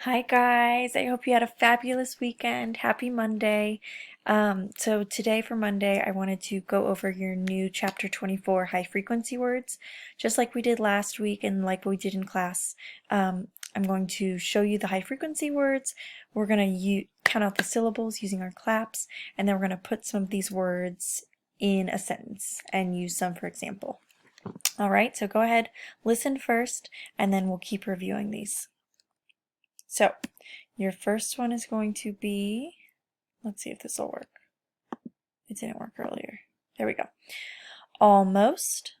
Hi guys, I hope you had a fabulous weekend. Happy Monday. So today for Monday, I wanted to go over your new chapter 24 high frequency words. Just like we did last week and like we did in class, I'm going to show you the high frequency words. We're going to count out the syllables using our claps, and then we're going to put some of these words in a sentence and use some for example. All right, so go ahead, listen first, and then we'll keep reviewing these. So your first one is going to be, let's see if this will work. It didn't work earlier. There we go. Almost,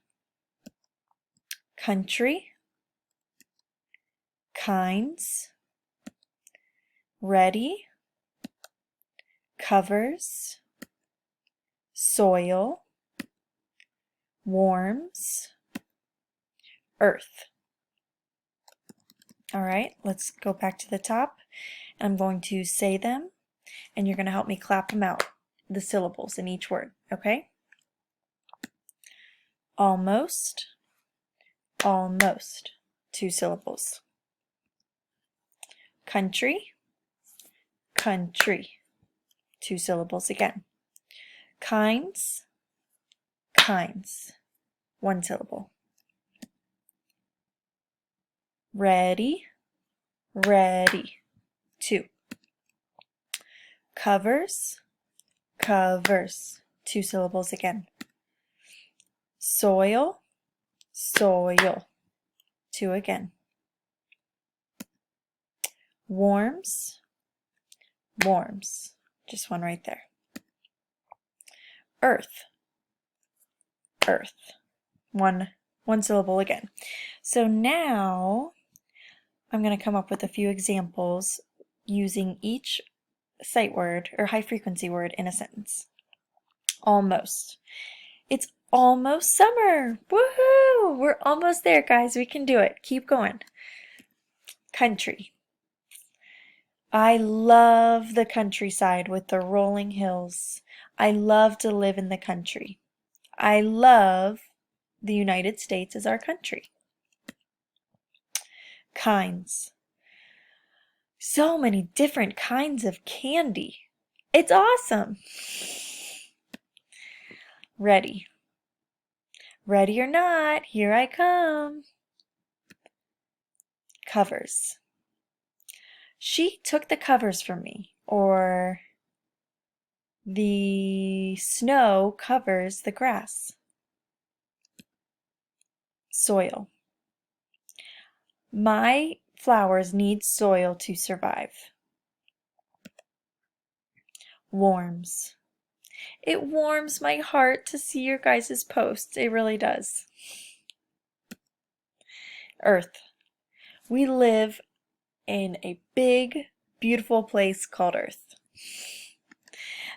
country, kinds, ready, covers, soil, warms, earth. All right, let's go back to the top. I'm going to say them, and you're going to help me clap them out, the syllables in each word, okay? Almost, almost, 2 syllables. Country, country, 2 syllables again. Kinds, kinds, 1 syllable. Ready, ready, 2. Covers, covers, 2 syllables again. Soil, soil, 2 again. Warms, warms, just 1 right there. Earth, earth, 1 syllable again. So now I'm going to come up with a few examples using each sight word or high frequency word in a sentence. Almost. It's almost summer. Woohoo! We're almost there, guys. We can do it. Keep going. Country. I love the countryside with the rolling hills. I love to live in the country. I love the United States as our country. Kinds. So many different kinds of candy. It's awesome. Ready. Ready or not, here I come. Covers. She took the covers from me, or the snow covers the grass. Soil. My flowers need soil to survive. Warms. It warms my heart to see your guys' posts. It really does. Earth. We live in a big, beautiful place called Earth.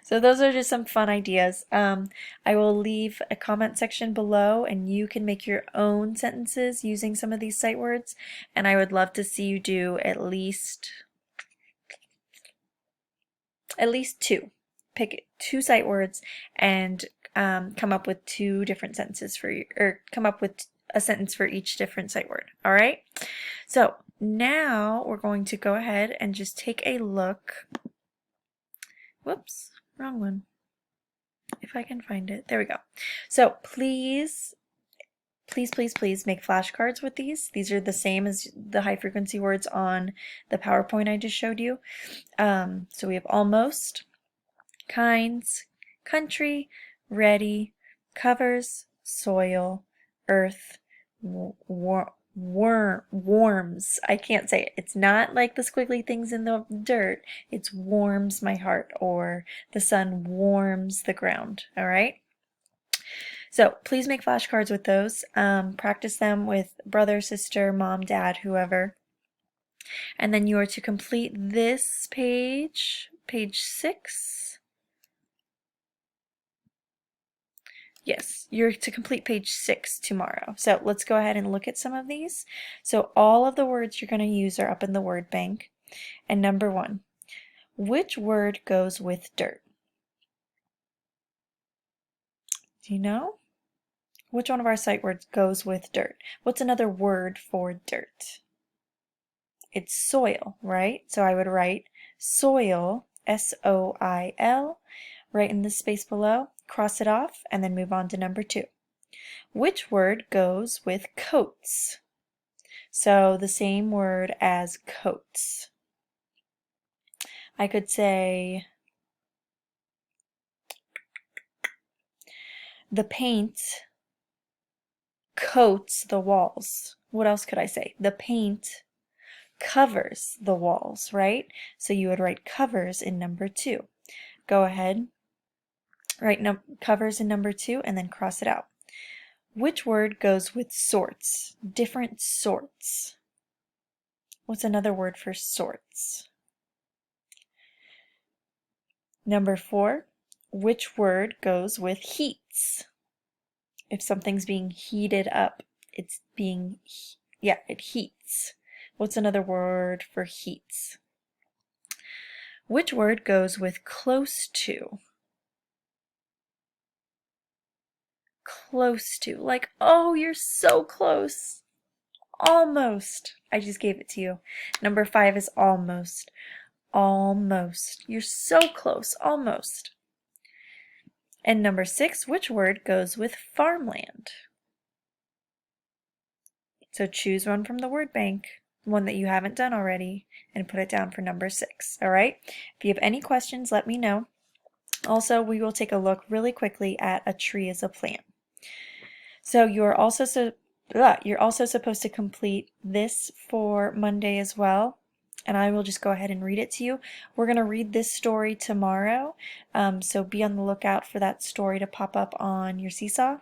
So those are just some fun ideas. I will leave a comment section below and you can make your own sentences using some of these sight words, and I would love to see you do at least 2. Pick 2 sight words and come up with 2 different sentences for you, or come up with a sentence for each different sight word. All right? So now we're going to go ahead and just take a look. Whoops, wrong one. If I can find it. There we go. So please make flashcards with these. These are the same as the high frequency words on the PowerPoint I just showed you. So we have almost, kinds, country, ready, covers, soil, earth, warms. I can't say it. It's not like the squiggly things in the dirt. It's warms my heart, or the sun warms the ground. All right? So please make flashcards with those. Practice them with brother, sister, mom, dad, whoever. And then you are to complete this page, page 6. Yes, you're to complete page 6 tomorrow. So let's go ahead and look at some of these. So all of the words you're going to use are up in the word bank. And number 1, which word goes with dirt? Do you know? Which one of our sight words goes with dirt? What's another word for dirt? it's soil, right? So I would write soil, S-O-I-L, right in the space below, cross it off, and then move on to number 2. Which word goes with coats? So the same word as coats. I could say the paint coats the walls. What else could I say? The paint covers the walls, right? So you would write covers in number 2. Go ahead, write covers in number 2 and then cross it out. Which word goes with sorts? Different sorts. What's another word for sorts? Number 4, which word goes with heats? If something's being heated up, it's being, it heats. What's another word for heats? Which word goes with close to? Close to, like, oh, you're so close. Almost. I just gave it to you. Number 5 is almost. Almost. You're so close. Almost. And number 6, which word goes with farmland? So choose one from the word bank, one that you haven't done already, and put it down for number 6. All right? If you have any questions, let me know. Also, we will take a look really quickly at a tree as a plant. So you're also supposed to complete this for Monday as well. And I will just go ahead and read it to you. We're going to read this story tomorrow, so be on the lookout for that story to pop up on your seesaw.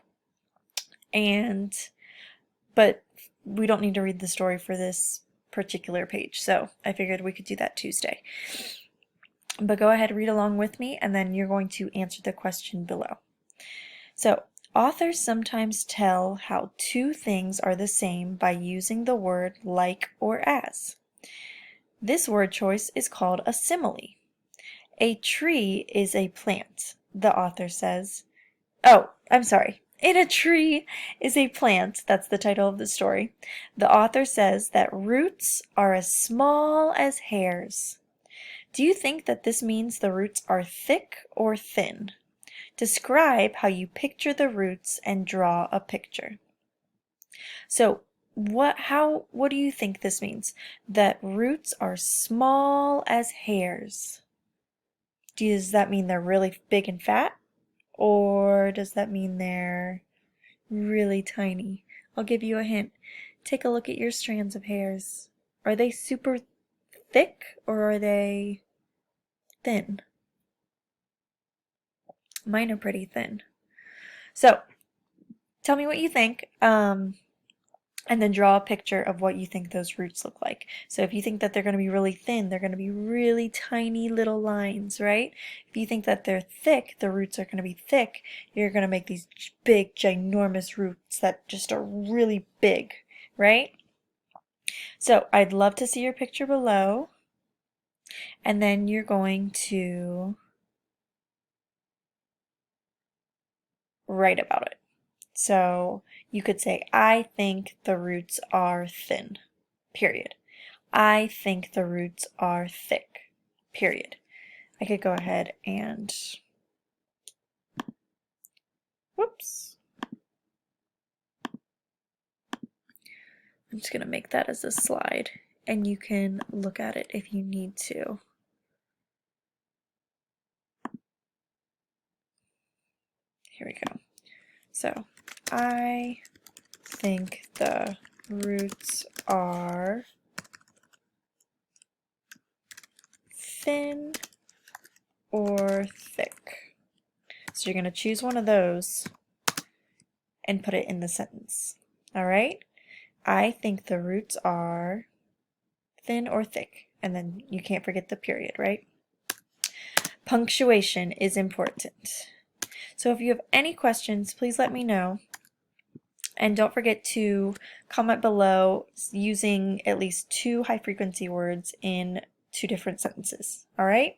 But we don't need to read the story for this particular page, so I figured we could do that Tuesday. But go ahead, read along with me, and then you're going to answer the question below. So, authors sometimes tell how two things are the same by using the word like or as. This word choice is called a simile. A tree is a plant, the author says. Oh, I'm sorry. In a tree is a plant, that's the title of the story. The author says that roots are as small as hairs. Do you think that this means the roots are thick or thin? Describe how you picture the roots and draw a picture. So, what do you think this means? That roots are small as hairs. Does that mean they're really big and fat? Or does that mean they're really tiny? I'll give you a hint. Take a look at your strands of hairs. Are they super thick or are they thin? Mine are pretty thin. So, tell me what you think, and then draw a picture of what you think those roots look like. So if you think that they're going to be really thin, they're going to be really tiny little lines, right? If you think that they're thick, the roots are going to be thick, you're going to make these big, ginormous roots that just are really big, right? So I'd love to see your picture below, and then you're going to write about it. So you could say, I think the roots are thin, period. I think the roots are thick, period. I could go ahead and, whoops. I'm just going to make that as a slide, and you can look at it if you need to. Here we go. So, I think the roots are thin or thick. So you're going to choose one of those and put it in the sentence. All right? I think the roots are thin or thick. And then you can't forget the period, right? Punctuation is important. So if you have any questions, please let me know. And don't forget to comment below using at least 2 high frequency words in 2 different sentences. All right?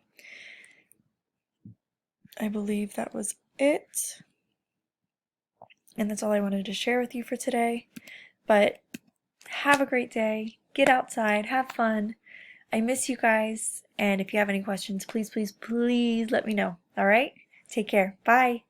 I believe that was it. And that's all I wanted to share with you for today. But have a great day. get outside, have fun. I miss you guys. And if you have any questions, please, please, please let me know. All right? Take care. Bye.